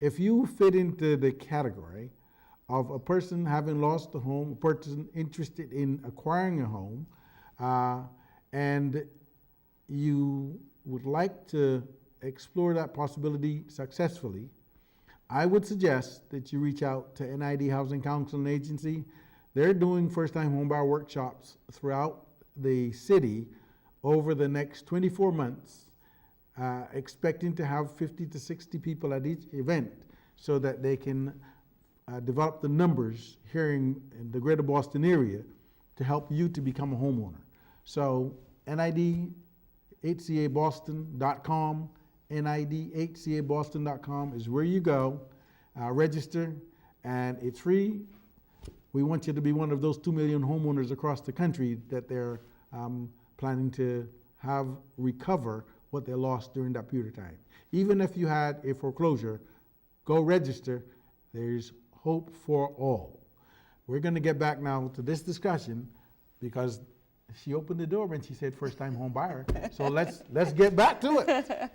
if you fit into the category of a person having lost a home, a person interested in acquiring a home, and you would like to explore that possibility successfully, I would suggest that you reach out to NID Housing Council and Agency. They're doing first-time homebuyer workshops throughout the city over the next 24 months, expecting to have 50 to 60 people at each event so that they can develop the numbers here in the greater Boston area to help you to become a homeowner. So NIDHCABoston.com, NIDHCABoston.com is where you go, register, and it's free. We want you to be one of those 2 million homeowners across the country that they're planning to have recover what they lost during that period of time. Even if you had a foreclosure, go register. There's hope for all. We're going to get back now to this discussion because she opened the door when she said first-time home buyer. So let's get back to it.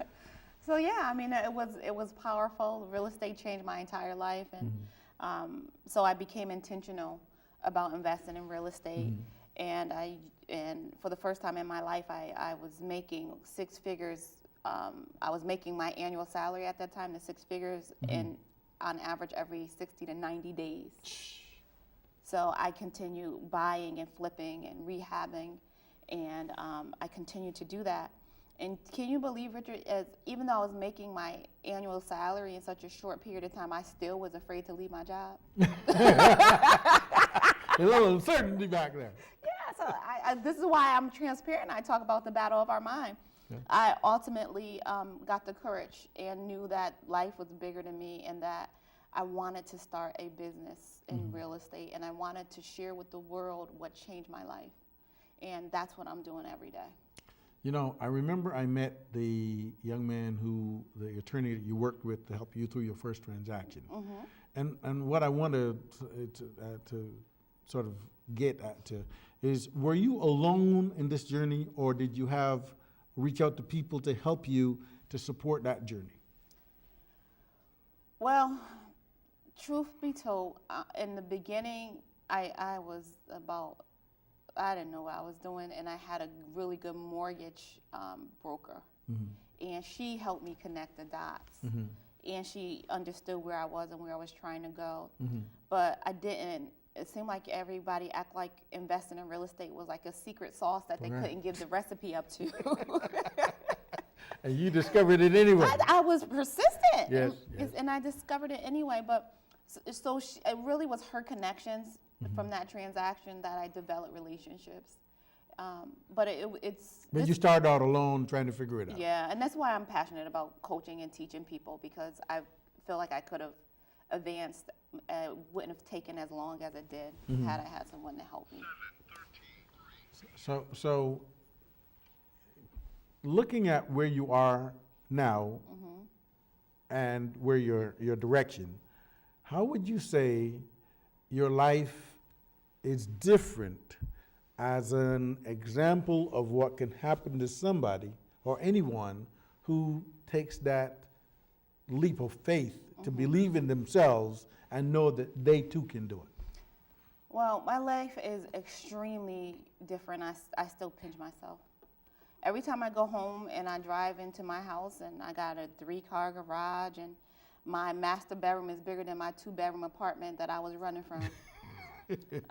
So yeah, I mean, it was powerful. Real estate changed my entire life, and so I became intentional about investing in real estate. And for the first time in my life, I was making six figures. I was making my annual salary at that time to six figures, in on average every 60 to 90 days. So I continued buying and flipping and rehabbing, and I continued to do that. And can you believe, Richard, even though I was making my annual salary in such a short period of time, I still was afraid to leave my job. A little uncertainty back there. Yeah, so this is why I'm transparent. I talk about the battle of our mind. Yeah. I ultimately got the courage and knew that life was bigger than me and that I wanted to start a business in real estate, and I wanted to share with the world what changed my life. And that's what I'm doing every day. You know, I remember I met the young man the attorney that you worked with to help you through your first transaction. And what I wanted to sort of get at is, were you alone in this journey, or did you reach out to people to help you to support that journey? Well, truth be told, in the beginning, I didn't know what I was doing, and I had a really good mortgage broker, and she helped me connect the dots, and she understood where I was and where I was trying to go, but I didn't. It seemed like everybody act like investing in real estate was like a secret sauce that they couldn't give the recipe up to. And you discovered it anyway. I was persistent, yes. And I discovered it anyway, but so it really was her connections from that transaction that I developed relationships. But But you started out alone trying to figure it out. Yeah, and that's why I'm passionate about coaching and teaching people, because I feel like I could have advanced, wouldn't have taken as long as it did had I had someone to help me. So looking at where you are now and where your direction, how would you say your life is different as an example of what can happen to somebody or anyone who takes that leap of faith to believe in themselves and know that they too can do it? Well, my life is extremely different. I still pinch myself. Every time I go home and I drive into my house, and I got a 3-car garage, and my master bedroom is bigger than my 2-bedroom apartment that I was running from.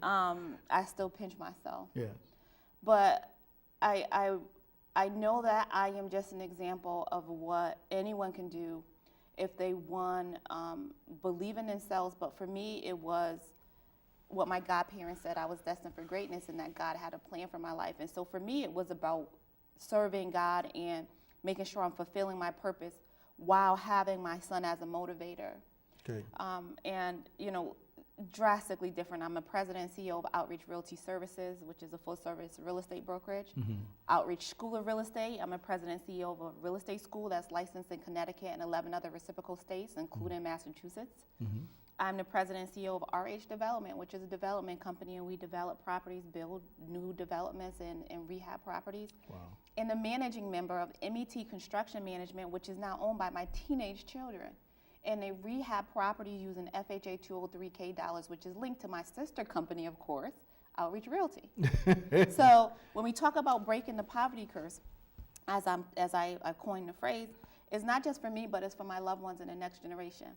I still pinch myself. Yes. But I know that I am just an example of what anyone can do if they, believe in themselves. But for me, it was what my godparents said. I was destined for greatness, and that God had a plan for my life. And so for me, it was about serving God and making sure I'm fulfilling my purpose while having my son as a motivator. Okay. And, drastically different. I'm a president and CEO of Outreach Realty Services, which is a full-service real estate brokerage. Outreach School of Real Estate. I'm a president and CEO of a real estate school that's licensed in Connecticut and 11 other reciprocal states, including Massachusetts. I'm the president and CEO of RH Development, which is a development company, and we develop properties, build new developments, and rehab properties. Wow. And the managing member of MET Construction Management, which is now owned by my teenage children. and they rehab properties using FHA 203K dollars, which is linked to my sister company, of course, Outreach Realty. So when we talk about breaking the poverty curse, as I coined the phrase, it's not just for me, but it's for my loved ones and the next generation.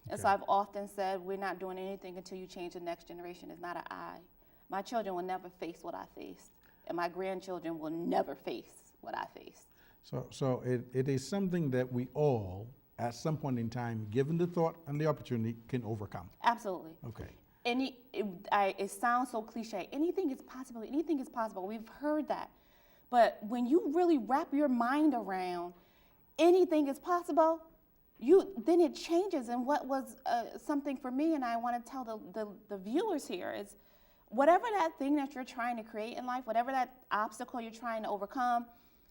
And so I've often said, we're not doing anything until you change the next generation. It's not an I. My children will never face what I faced, and my grandchildren will never face what I faced. So it is something that we all, at some point in time, given the thought and the opportunity, can overcome. Absolutely. Okay. It sounds so cliche. Anything is possible. Anything is possible. We've heard that. But when you really wrap your mind around anything is possible, then it changes. And what was something for me, and I want to tell the viewers here, is whatever that thing that you're trying to create in life, whatever that obstacle you're trying to overcome,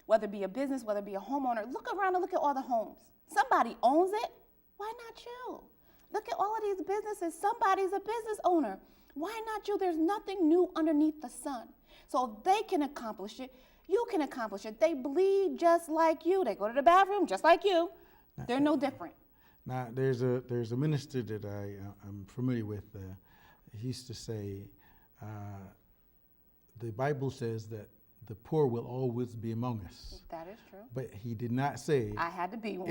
whether it be a business, whether it be a homeowner, look around and look at all the homes. Somebody owns it. Why not you? Look at all of these businesses. Somebody's a business owner. Why not you? There's nothing new underneath the sun. So if they can accomplish it, you can accomplish it. They bleed just like you. They go to the bathroom just like you. They're no different. Now, there's a minister that I'm familiar with. He used to say, the Bible says that the poor will always be among us. That is true. But he did not say. I had to be one.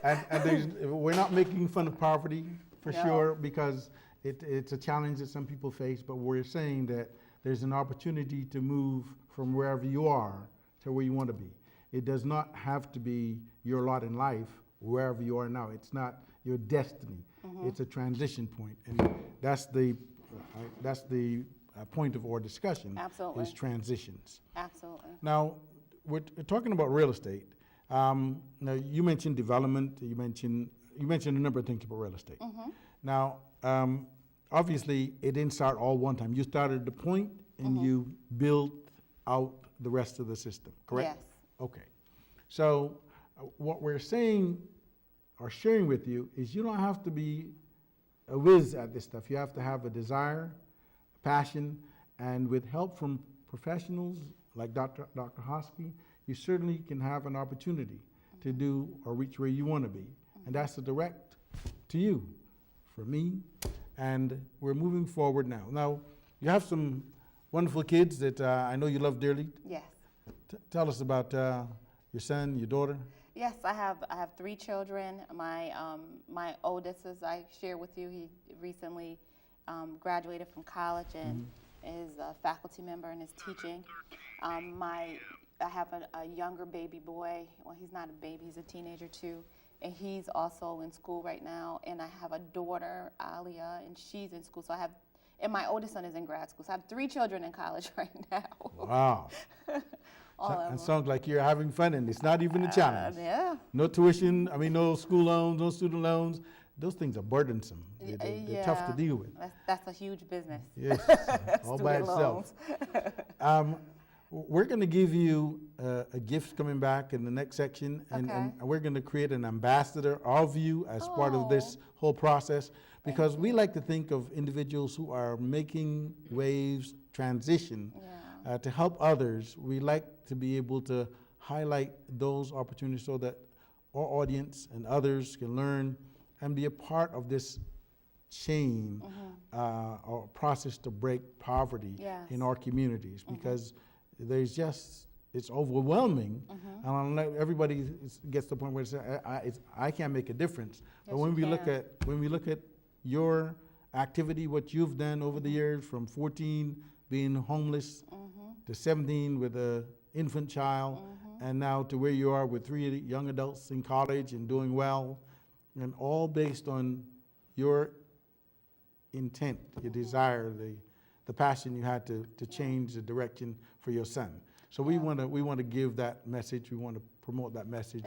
And we're not making fun of poverty, for No. sure, because it's a challenge that some people face, but we're saying that there's an opportunity to move from wherever you are to where you want to be. It does not have to be your lot in life, wherever you are now. It's not your destiny. It's a transition point, and that's the point of our discussion. Absolutely. Is transitions. Absolutely. Now, we're talking about real estate. Now, you mentioned development. You mentioned a number of things about real estate. Now, obviously, it didn't start all one time. You started at the point, and you built out the rest of the system, correct? Yes. Okay. So, what we're saying or sharing with you is you don't have to be a whiz at this stuff. You have to have a desire, passion, and with help from professionals like Dr. Hoskie, you certainly can have an opportunity to do or reach where you want to be. And that's a direct to you, for me, and we're moving forward now. Now, you have some wonderful kids that I know you love dearly. Yes. Tell us about your son, your daughter. Yes, I have 3 children. My oldest, as I shared with you, he recently graduated from college and is a faculty member and is teaching. I have a younger baby boy. Well, he's not a baby, he's a teenager too, and he's also in school right now. And I have a daughter, Alia, and she's in school. And my oldest son is in grad school. So I have 3 children in college right now. Wow. It sounds like you're having fun, and it's not even a challenge. Yeah. No tuition, no school loans, no student loans. Those things are burdensome. They're tough to deal with. That's a huge business. Yes, all by itself. We're going to give you a gift coming back in the next section, and we're going to create an ambassador of you as part of this whole process, because we like to think of individuals who are making waves transition to help others. We like to be able to highlight those opportunities so that our audience and others can learn and be a part of this chain or process to break poverty in our communities, because there's just, it's overwhelming, and everybody gets to the point where I can't make a difference. But when we look at your activity, what you've done over the years, from 14 being homeless to 17 with an infant child, and now to where you are with 3 young adults in college and doing well, and all based on your intent, your desire, the passion you had to change the direction for your son. So we want to give that message. We want to promote that message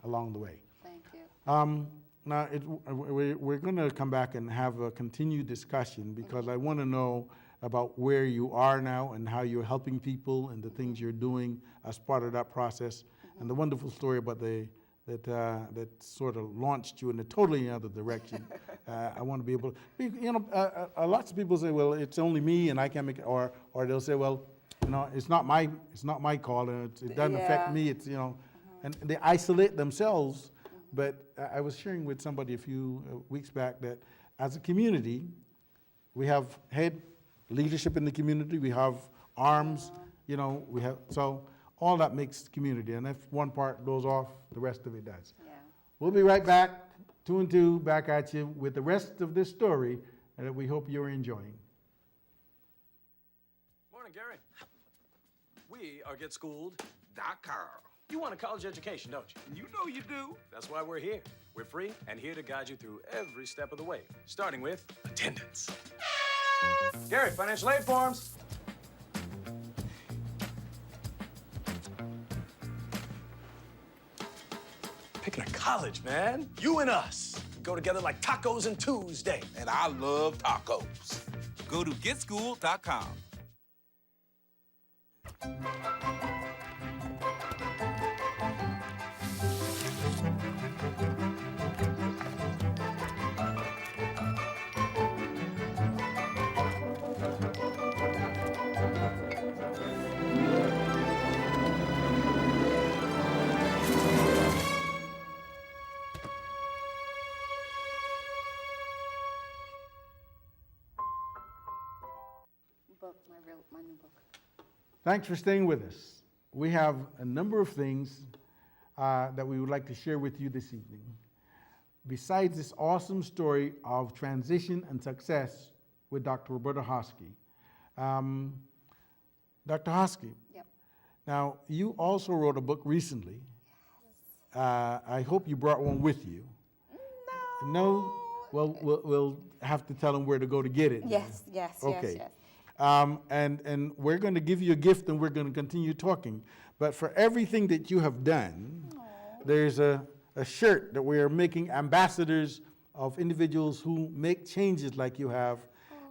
along the way. Thank you. Now, we're going to come back and have a continued discussion, because I want to know about where you are now and how you're helping people and the things you're doing as part of that process, and the wonderful story about that sort of launched you in a totally other direction. I want to be able to, lots of people say, well, it's only me and I can't make it, or they'll say, well, it's not my call and it doesn't affect me. It's, and they isolate themselves. But I was sharing with somebody a few weeks back that as a community, we have head leadership in the community, we have arms, you know, we have, so all that makes community. And if one part goes off, the rest of it does. Yeah. We'll be right back, 2 and 2, back at you with the rest of this story that we hope you're enjoying. Morning, Gary. We are GetSchooled.com. You want a college education, don't you? You know you do. That's why we're here. We're free and here to guide you through every step of the way, starting with attendance. Gary, financial aid forms. Picking a college, man. You and us. We go together like tacos and Tuesday. And I love tacos. Go to GetSchooled.com. Book, my new book. Thanks for staying with us. We have a number of things that we would like to share with you this evening. Besides this awesome story of transition and success with Dr. Roberta Hoskie. Dr. Hoskie, Yep. now you also wrote a book recently. I hope you brought one with you. No. No? Well, we'll have to tell them where to go to get it. Yes, yes, Okay. yes. And we're going to give you a gift and we're going to continue talking. But for everything that you have done, there's a shirt that we are making ambassadors of individuals who make changes like you have.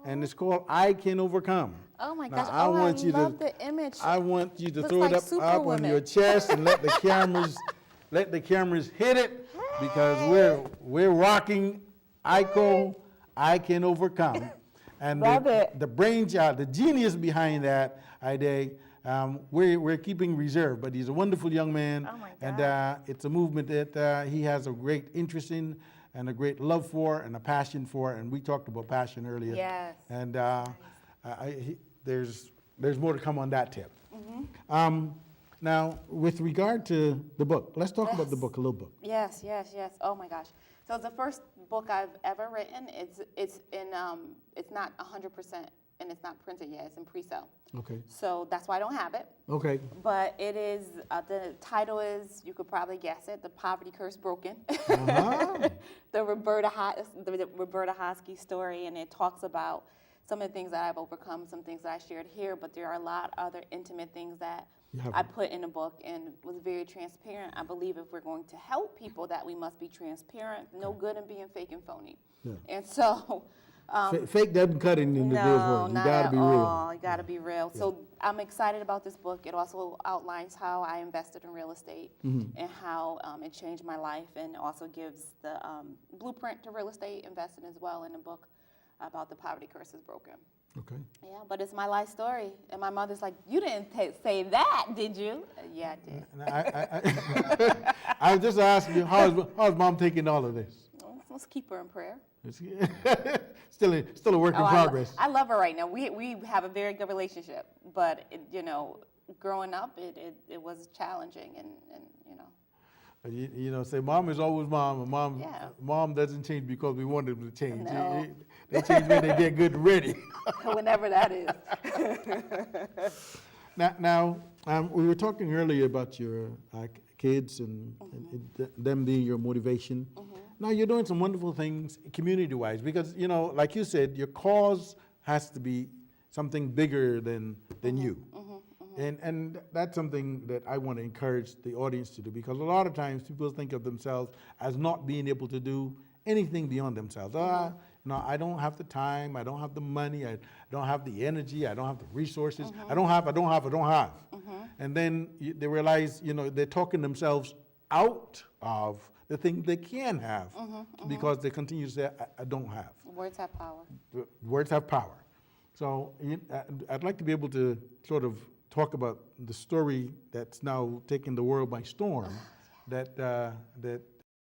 And it's called I Can Overcome. Oh my Now, gosh, I want you love to, the image. I want you to Looks throw like it up on Superwoman. your chest and let the cameras hit it because we're rocking ICO, I Can Overcome. And Love it. the brainchild, the genius behind that idea, we're keeping reserve, but he's a wonderful young man. Oh my And it's a movement that he has a great interest in and a great love for and a passion for, and we talked about passion earlier. Yes. And there's more to come on that tip. Now, with regard to the book, let's talk about the Yes. book a little bit. Yes, yes, yes. Oh my gosh. So it's the first book I've ever written. It's not 100% and it's not printed yet. It's in pre-sale. Okay. So that's why I don't have it. Okay. But it is, the title is, you could probably guess it, The Poverty Curse Broken. Uh-huh. the Roberta Hoskie story, and it talks about some of the things that I've overcome, some things that I shared here, but there are a lot of other intimate things that I put in the book and was very transparent. I believe if we're going to help people that we must be transparent, no good in being fake and phony. Yeah. And so Fake doesn't cut it in today's world. You not gotta at be all. real. You got to be real. So I'm excited about this book. It also outlines how I invested in real estate and how it changed my life, and also gives the blueprint to real estate investing as well in the book about the poverty curse is broken. Okay. Yeah, but it's my life story. And my mother's like, you didn't say that, did you? Yeah, I did. And I was just asking you, how's mom taking all of this? Well, let's keep her in prayer. It's still a work in progress. I love her right now. We have a very good relationship, but growing up, it was challenging, and Say mom is always mom, and Yeah. mom doesn't change because we want them to change. No. They change when they get good and ready. whenever that is. Now, we were talking earlier about your kids and them being your motivation. Now you're doing some wonderful things community-wise because, like you said, your cause has to be something bigger than you. And that's something that I want to encourage the audience to do because a lot of times people think of themselves as not being able to do anything beyond themselves. I don't have the time, I don't have the money, I don't have the energy, I don't have the resources, I don't have. And then they realize, they're talking themselves out of the thing they can have because they continue to say, I don't have. Words have power. Words have power. So I'd like to be able to sort of talk about the story that's now taking the world by storm that